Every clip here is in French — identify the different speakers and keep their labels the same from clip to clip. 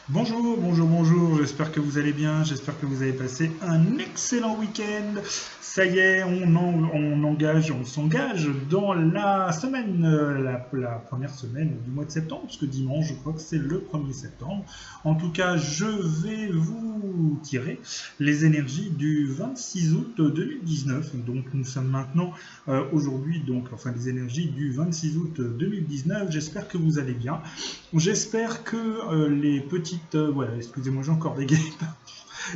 Speaker 1: Bonjour, bonjour, bonjour, j'espère que vous allez bien, j'espère que vous avez passé un excellent week-end. Ça y est, on s'engage dans la semaine, la première semaine du mois de septembre, puisque dimanche, je crois que c'est le 1er septembre. En tout cas, je vais vous tirer les énergies du 26 août 2019. Donc, nous sommes maintenant aujourd'hui, donc, enfin, les énergies du 26 août 2019. J'espère que vous allez bien. J'espère que les petites... voilà, excusez-moi, j'ai encore des gays.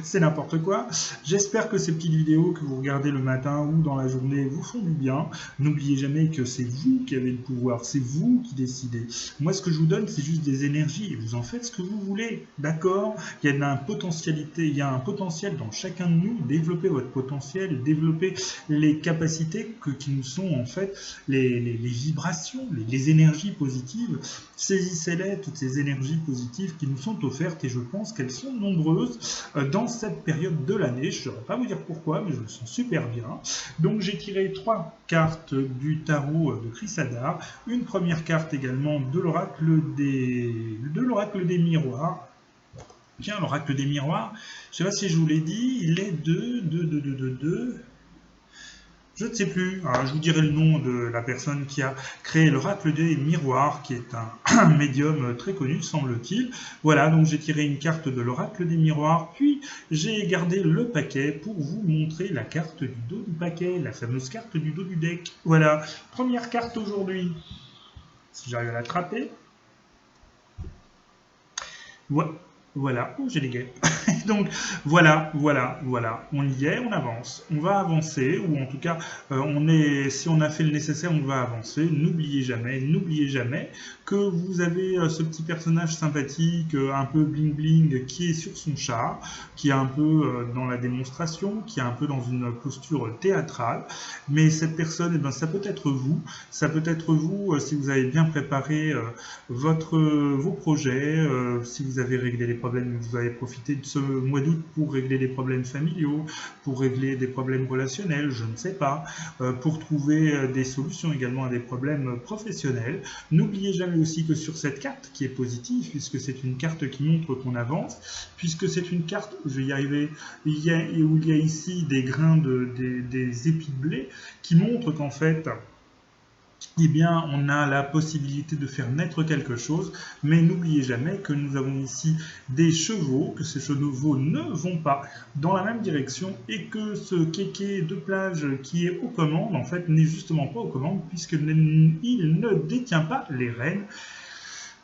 Speaker 1: C'est n'importe quoi. J'espère que ces petites vidéos que vous regardez le matin ou dans la journée vous font du bien. N'oubliez jamais que c'est vous qui avez le pouvoir, c'est vous qui décidez. Moi, ce que je vous donne, c'est juste des énergies et vous en faites ce que vous voulez, d'accord? Il y a un potentiel dans chacun de nous. Développez votre potentiel, développez les capacités qui nous sont en fait les vibrations, les énergies positives. Saisissez-les, toutes ces énergies positives qui nous sont offertes et je pense qu'elles sont nombreuses dans cette période de l'année. Je ne saurais pas vous dire pourquoi, mais je me sens super bien. Donc j'ai tiré 3 cartes du tarot de Chrysadar, une première carte également de l'oracle des miroirs. Tiens, l'oracle des miroirs, je ne sais pas si je vous l'ai dit, il est de je ne sais plus, je vous dirai le nom de la personne qui a créé l'oracle des miroirs, qui est un médium très connu, semble-t-il. Voilà, donc j'ai tiré une carte de l'oracle des miroirs, puis j'ai gardé le paquet pour vous montrer la carte du dos du paquet, la fameuse carte du dos du deck. Voilà, première carte aujourd'hui, si j'arrive à l'attraper. Voilà, oh j'ai des guêpes. Donc voilà, on y est, on avance, on va avancer, ou en tout cas, si on a fait le nécessaire, on va avancer. N'oubliez jamais que vous avez ce petit personnage sympathique, un peu bling bling, qui est sur son char, qui est un peu dans la démonstration, qui est un peu dans une posture théâtrale. Mais cette personne, eh ben, ça peut être vous si vous avez bien préparé vos projets, si vous avez réglé les problèmes, vous avez profité de ce mois d'août pour régler des problèmes familiaux, pour régler des problèmes relationnels, je ne sais pas, pour trouver des solutions également à des problèmes professionnels. N'oubliez jamais aussi que sur cette carte qui est positive, puisque c'est une carte qui montre qu'on avance, puisque c'est une carte, je vais y arriver, où il y a ici des grains, des épis de blé, qui montrent qu'en fait, eh bien, on a la possibilité de faire naître quelque chose, mais n'oubliez jamais que nous avons ici des chevaux, que ces chevaux ne vont pas dans la même direction et que ce kéké de plage qui est aux commandes, en fait, n'est justement pas aux commandes puisqu'il ne détient pas les rênes.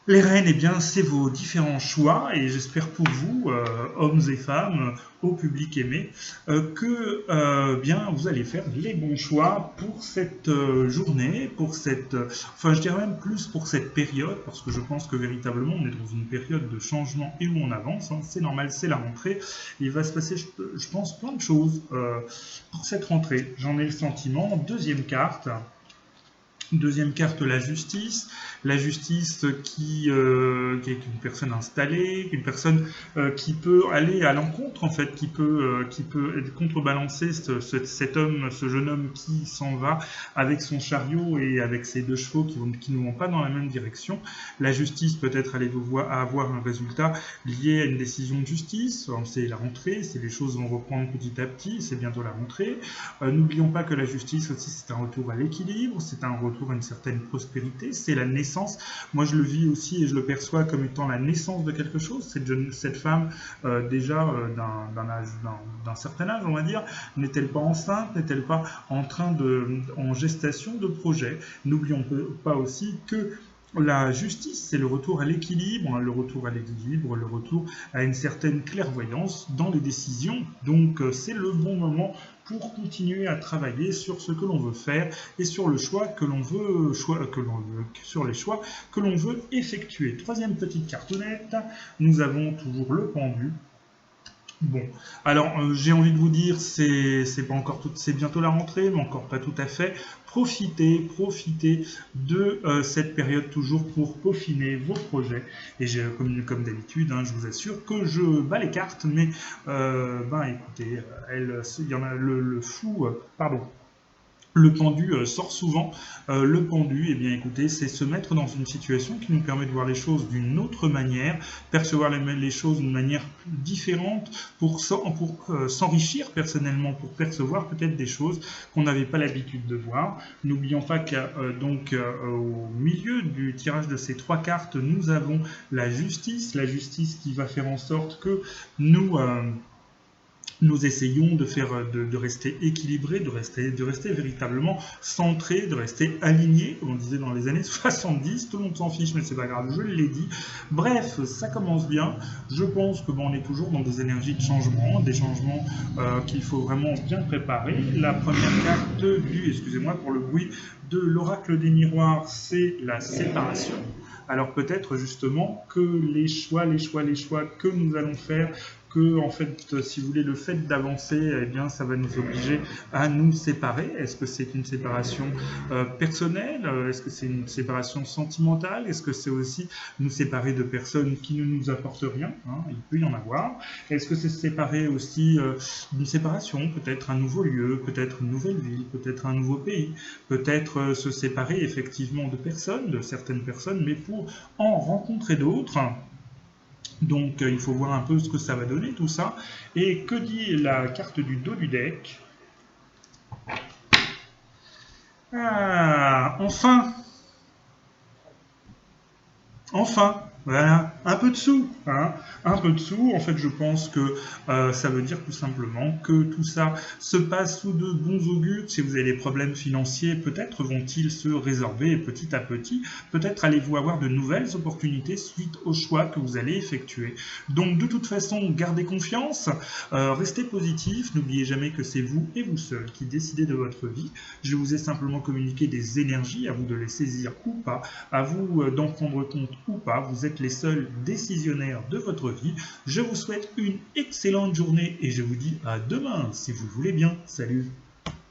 Speaker 1: Les reines, eh bien, c'est vos différents choix et j'espère pour vous, hommes et femmes, au public aimé, que bien vous allez faire les bons choix pour cette journée, pour cette, enfin je dirais même plus pour cette période, parce que je pense que véritablement on est dans une période de changement et où on avance, hein, c'est normal, c'est la rentrée, il va se passer, je pense, plein de choses pour cette rentrée. J'en ai le sentiment. Deuxième carte, la justice. La justice qui est une personne installée, une personne qui peut aller à l'encontre, en fait, qui peut contrebalancer cet homme, ce jeune homme qui s'en va avec son chariot et avec ses deux chevaux qui ne vont pas dans la même direction. La justice, peut-être allez-vous avoir un résultat lié à une décision de justice. C'est la rentrée, les choses vont reprendre petit à petit, c'est bientôt la rentrée. N'oublions pas que la justice aussi, c'est un retour à l'équilibre, c'est un retour à une certaine prospérité, c'est la naissance. Moi, je le vis aussi et je le perçois comme étant la naissance de quelque chose. Cette femme, déjà d'un certain âge, on va dire, n'est-elle pas enceinte, n'est-elle pas en gestation de projet? N'oublions pas aussi que la justice, c'est le retour à l'équilibre, hein, le retour à une certaine clairvoyance dans les décisions. Donc, c'est le bon moment pour continuer à travailler sur ce que l'on veut faire et sur le choix que l'on veut, sur les choix que l'on veut effectuer. Troisième petite cartonnette, nous avons toujours le pendu. Bon, alors j'ai envie de vous dire, c'est pas encore c'est bientôt la rentrée, mais encore pas tout à fait. Profitez de cette période toujours pour peaufiner vos projets. Et comme d'habitude, hein, je vous assure que je bats les cartes, mais ben écoutez, il y en a le fou, pardon. Le pendu sort souvent. Le pendu, eh bien écoutez, c'est se mettre dans une situation qui nous permet de voir les choses d'une autre manière, percevoir les choses d'une manière différente pour s'enrichir personnellement, pour percevoir peut-être des choses qu'on n'avait pas l'habitude de voir. N'oublions pas qu'au milieu du tirage de ces 3 cartes, nous avons la justice qui va faire en sorte que nous essayons de rester équilibrés, de rester véritablement centrés, de rester alignés, comme on disait dans les années 70. Tout le monde s'en fiche, mais c'est pas grave, je l'ai dit. Bref, ça commence bien. Je pense que on est toujours dans des énergies de changement, des changements qu'il faut vraiment bien préparer. La première carte excusez-moi pour le bruit, de l'oracle des miroirs, c'est la séparation. Alors peut-être justement que les choix que nous allons faire, que en fait, si vous voulez, le fait d'avancer, eh bien, ça va nous obliger à nous séparer. Est-ce que c'est une séparation personnelle? Est-ce que c'est une séparation sentimentale? Est-ce que c'est aussi nous séparer de personnes qui ne nous apportent rien, hein? Il peut y en avoir. Est-ce que c'est séparer aussi d'une séparation, peut-être un nouveau lieu, peut-être une nouvelle ville, peut-être un nouveau pays, peut-être se séparer effectivement de personnes, de certaines personnes, mais pour en rencontrer d'autres. Donc il faut voir un peu ce que ça va donner tout ça. Et que dit la carte du dos du deck? Ah, enfin, voilà, un peu de sous, hein, un peu de sous. En fait, je pense que ça veut dire tout simplement que tout ça se passe sous de bons augures. Si vous avez des problèmes financiers, peut-être vont-ils se résorber petit à petit. Peut-être allez-vous avoir de nouvelles opportunités suite aux choix que vous allez effectuer. Donc, de toute façon, gardez confiance, restez positif. N'oubliez jamais que c'est vous et vous seul qui décidez de votre vie. Je vous ai simplement communiqué des énergies, à vous de les saisir ou pas, à vous d'en prendre compte ou pas. Vous êtes les seuls décisionnaires de votre vie. Je vous souhaite une excellente journée et je vous dis à demain si vous voulez bien. Salut!